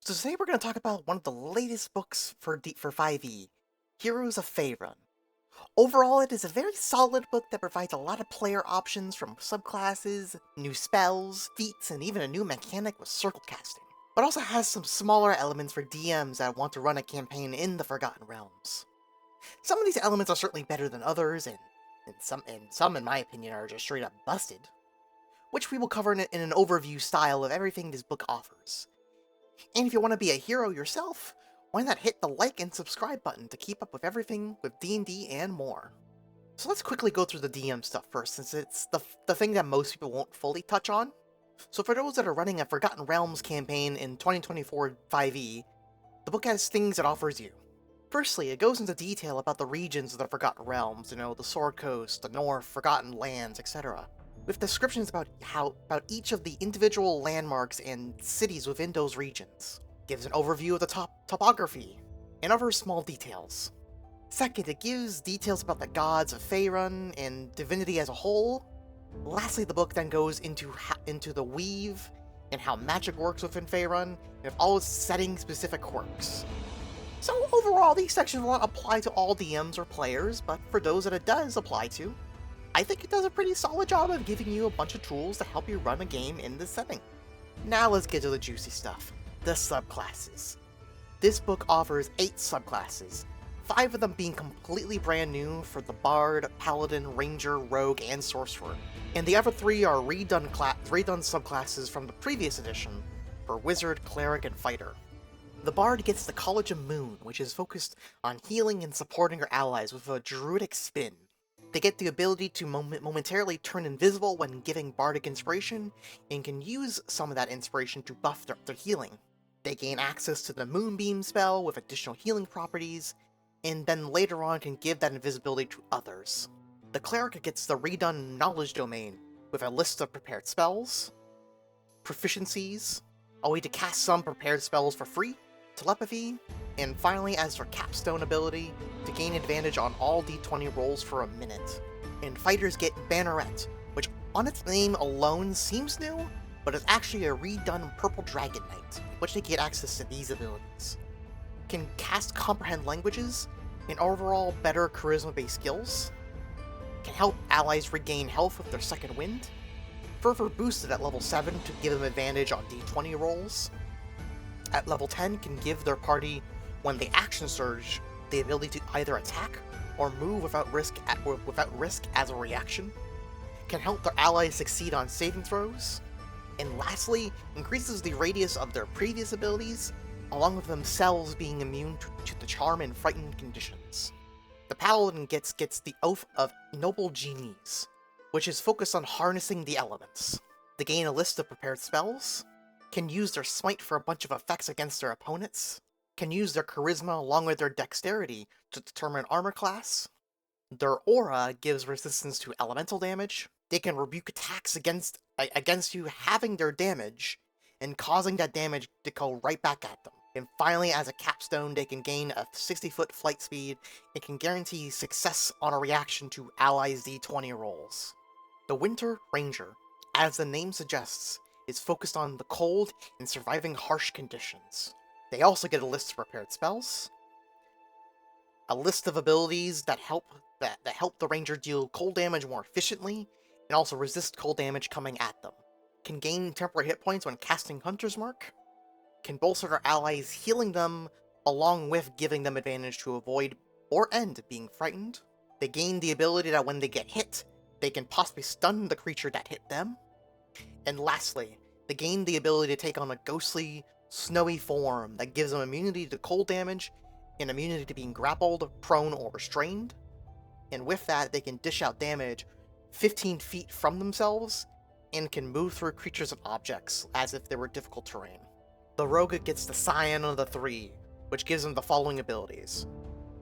So today we're going to talk about one of the latest books for 5e, Heroes of Faerun. Overall, it is a very solid book that provides a lot of player options from subclasses, new spells, feats, and even a new mechanic with circle casting. But also has some smaller elements for DMs that want to run a campaign in the Forgotten Realms. Some of these elements are certainly better than others, and some, in my opinion, are just straight up busted, which we will cover in an overview style of everything this book offers. And if you want to be a hero yourself, why not hit the like and subscribe button to keep up with everything with D&D and more. So let's quickly go through the DM stuff first, since it's the thing that most people won't fully touch on. So for those that are running a Forgotten Realms campaign in 2024 5e, the book has things it offers you. Firstly, it goes into detail about the regions of the Forgotten Realms, the Sword Coast, the North, Forgotten Lands, etc., with descriptions about each of the individual landmarks and cities within those regions. Gives an overview of the topography, and other small details. Second, it gives details about the gods of Faerun and divinity as a whole. Lastly, the book then goes into the weave and how magic works within Faerun, and with all its setting-specific quirks. So overall, these sections will not apply to all DMs or players, but for those that it does apply to, I think it does a pretty solid job of giving you a bunch of tools to help you run a game in this setting. Now let's get to the juicy stuff, the subclasses. This book offers 8 subclasses, 5 of them being completely brand new for the Bard, Paladin, Ranger, Rogue, and Sorcerer, and the other 3 are redone subclasses from the previous edition for Wizard, Cleric, and Fighter. The Bard gets the College of Moon, which is focused on healing and supporting her allies with a druidic spin. They get the ability to momentarily turn invisible when giving bardic inspiration, and can use some of that inspiration to buff their healing. They gain access to the Moonbeam spell with additional healing properties, and then later on can give that invisibility to others. The Cleric gets the redone Knowledge Domain, with a list of prepared spells, proficiencies, a way to cast some prepared spells for free, telepathy, and finally as their capstone ability, to gain advantage on all d20 rolls for a minute. And fighters get Banneret, which on its name alone seems new, but is actually a redone Purple Dragon Knight, which they get access to these abilities. Can cast Comprehend Languages, and overall better charisma-based skills. Can help allies regain health with their second wind. Further boosted at level 7 to give them advantage on d20 rolls. At level 10 can give their party, when they action surge, the ability to either attack or move without risk as a reaction. Can help their allies succeed on saving throws. And lastly, increases the radius of their previous abilities, along with themselves being immune to the charm and frighten conditions. The Paladin gets the Oath of Noble Genies, which is focused on harnessing the elements. They gain a list of prepared spells, can use their smite for a bunch of effects against their opponents, can use their charisma along with their dexterity to determine armor class. Their aura gives resistance to elemental damage. They can rebuke attacks against you having their damage, and causing that damage to go right back at them. And finally, as a capstone, they can gain a 60-foot flight speed and can guarantee success on a reaction to allies' d20 rolls. The Winter Ranger, as the name suggests, is focused on the cold and surviving harsh conditions. They also get a list of prepared spells, a list of abilities that help the ranger deal cold damage more efficiently, and also resist cold damage coming at them. Can gain temporary hit points when casting Hunter's Mark, can bolster their allies, healing them along with giving them advantage to avoid or end being frightened. They gain the ability that when they get hit, they can possibly stun the creature that hit them. And lastly, they gain the ability to take on a ghostly, snowy form that gives them immunity to cold damage and immunity to being grappled, prone, or restrained. And with that, they can dish out damage 15 feet from themselves and can move through creatures and objects as if they were difficult terrain. The Rogue gets the Scion of the Three, which gives them the following abilities.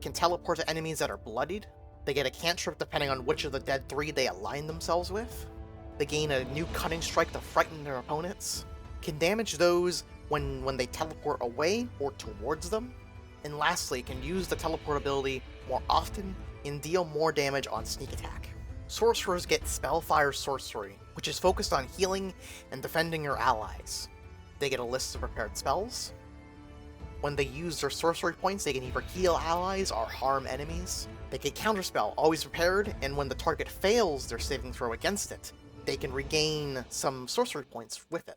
Can teleport to enemies that are bloodied. They get a cantrip depending on which of the dead 3 they align themselves with. They gain a new Cunning Strike to frighten their opponents. Can damage those when they teleport away or towards them. And lastly, can use the teleport ability more often and deal more damage on sneak attack. Sorcerers get Spellfire Sorcery, which is focused on healing and defending your allies. They get a list of prepared spells, When they use their sorcery points, they can either heal allies or harm enemies. They can counterspell, always prepared, and when the target fails their saving throw against it, they can regain some sorcery points with it.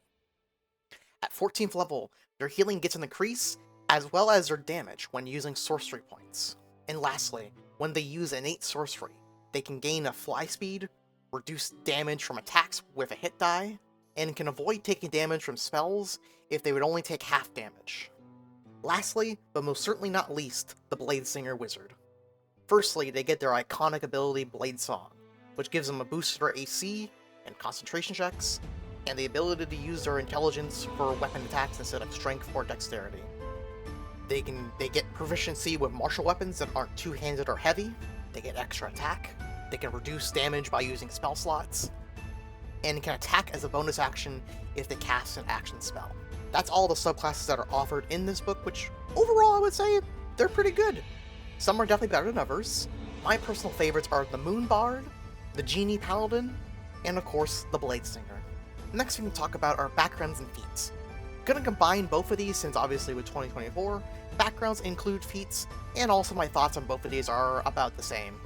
At 14th level, their healing gets an increase, as well as their damage when using sorcery points. And lastly, when they use innate sorcery, they can gain a fly speed, reduce damage from attacks with a hit die, and can avoid taking damage from spells if they would only take half damage. Lastly, but most certainly not least, the Blade Singer Wizard. Firstly, they get their iconic ability Blade Song, which gives them a boost to their AC and concentration checks, and the ability to use their intelligence for weapon attacks instead of strength or dexterity. They get proficiency with martial weapons that aren't two-handed or heavy, they get extra attack, they can reduce damage by using spell slots, and can attack as a bonus action if they cast an action spell. That's all the subclasses that are offered in this book, which overall I would say they're pretty good. Some are definitely better than others. My personal favorites are the Moon Bard, the Genie Paladin, and of course the Blade Singer. Next thing to talk about are backgrounds and feats. Gonna combine both of these since obviously with 2024, backgrounds include feats, and also my thoughts on both of these are about the same.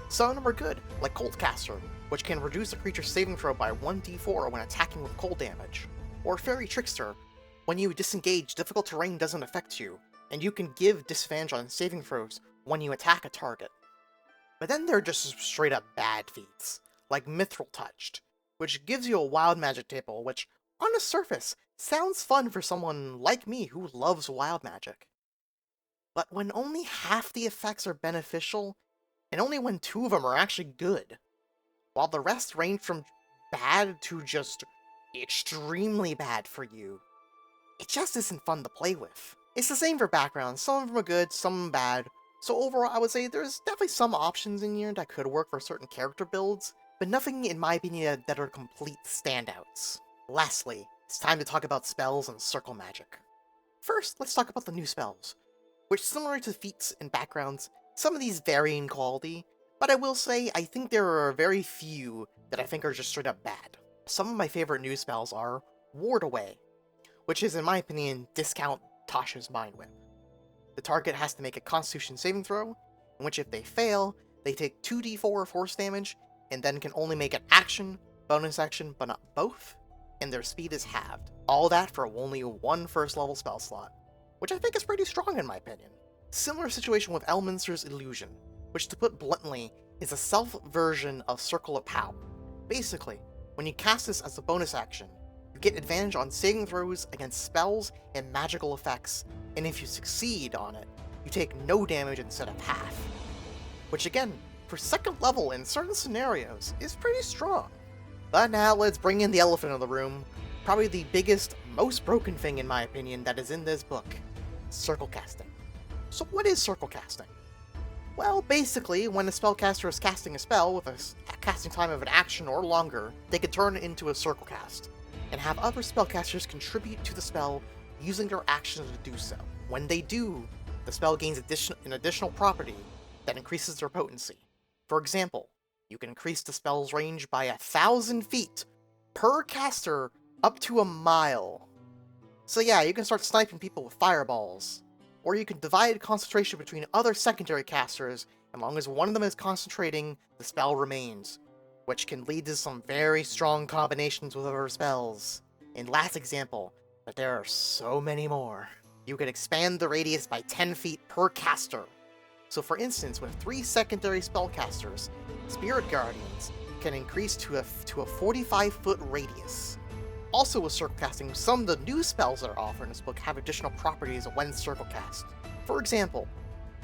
Some of them are good, like Coldcaster, which can reduce a creature's saving throw by 1d4 when attacking with cold damage. Or Fairy Trickster, when you disengage, difficult terrain doesn't affect you, and you can give disadvantage on saving throws when you attack a target. But then there are just straight up bad feats, like Mithril Touched, which gives you a wild magic table, which, on the surface, sounds fun for someone like me who loves wild magic. But when only half the effects are beneficial, and only when 2 of them are actually good, while the rest range from bad to just extremely bad for you, it just isn't fun to play with. It's the same for backgrounds, some of them are good, some of them bad, so overall I would say there's definitely some options in here that could work for certain character builds, but nothing in my opinion that are complete standouts. Lastly, it's time to talk about spells and circle magic. First, let's talk about the new spells, which similar to feats and backgrounds, some of these vary in quality, but I will say I think there are very few that I think are just straight up bad. Some of my favorite new spells are Ward Away, which is in my opinion discount Tasha's Mind Whip. The target has to make a Constitution saving throw, in which if they fail, they take 2d4 force damage, and then can only make an action, bonus action, but not both, and their speed is halved. All that for only 1 first level spell slot, which I think is pretty strong in my opinion. Similar situation with Elminster's Illusion, which to put bluntly, is a self-version of Circle of Power. Basically, when you cast this as a bonus action, you get advantage on saving throws against spells and magical effects, and if you succeed on it, you take no damage instead of half. Which again, for 2nd level in certain scenarios, is pretty strong. But now let's bring in the elephant in the room, probably the biggest, most broken thing in my opinion that is in this book, circle casting. So what is circle casting? Well, basically, when a spellcaster is casting a spell with a casting time of an action or longer, they can turn it into a circle cast, and have other spellcasters contribute to the spell using their actions to do so. When they do, the spell gains an additional property that increases their potency. For example, you can increase the spell's range by 1,000 feet per caster up to a mile. So yeah, you can start sniping people with fireballs. Or you can divide concentration between other secondary casters, as long as one of them is concentrating, the spell remains, which can lead to some very strong combinations with other spells. And last example, but there are so many more. You can expand the radius by 10 feet per caster. So for instance, with 3 secondary spellcasters, Spirit Guardians can increase to a 45-foot radius. Also with circle casting, some of the new spells that are offered in this book have additional properties when circle cast. For example,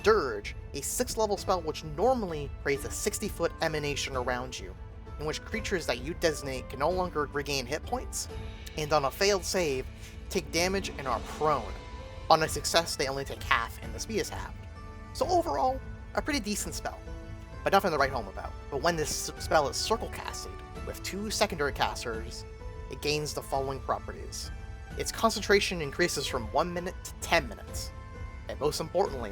Dirge, a 6th level spell which normally creates a 60-foot emanation around you, in which creatures that you designate can no longer regain hit points, and on a failed save, take damage and are prone. On a success, they only take half and the speed is halved. So overall, a pretty decent spell, but nothing to write home about. But when this spell is circle casted, with 2 secondary casters, it gains the following properties. Its concentration increases from 1 minute to 10 minutes. And most importantly,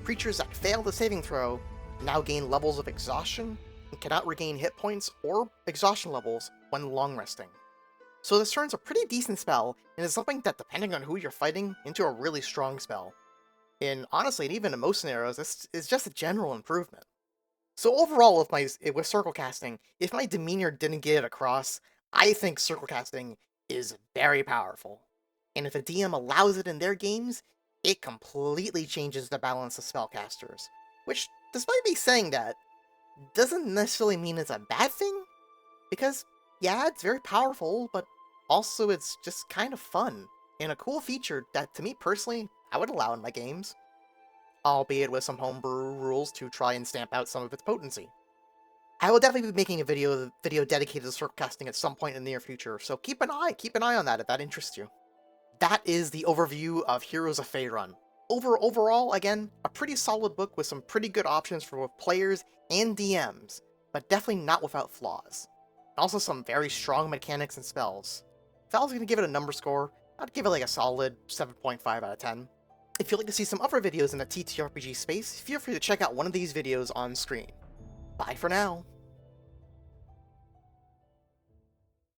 creatures that fail the saving throw now gain levels of exhaustion and cannot regain hit points or exhaustion levels when long resting. So this turns a pretty decent spell, and is something that, depending on who you're fighting, into a really strong spell. And honestly, and even in most scenarios, this is just a general improvement. So overall, with circle casting, if my demeanor didn't get it across, I think circle casting is very powerful. And if a DM allows it in their games, it completely changes the balance of spellcasters. Which, despite me saying that, doesn't necessarily mean it's a bad thing, because, yeah, it's very powerful, but also it's just kind of fun, and a cool feature that, to me personally, I would allow in my games, albeit with some homebrew rules to try and stamp out some of its potency. I will definitely be making a video dedicated to circle casting at some point in the near future, so keep an eye on that if that interests you. That is the overview of Heroes of Faerun. Overall, again, a pretty solid book with some pretty good options for both players and DMs, but definitely not without flaws. Also some very strong mechanics and spells. If I was going to give it a number score, I'd give it like a solid 7.5 out of 10. If you'd like to see some other videos in the TTRPG space, feel free to check out one of these videos on screen. Bye for now.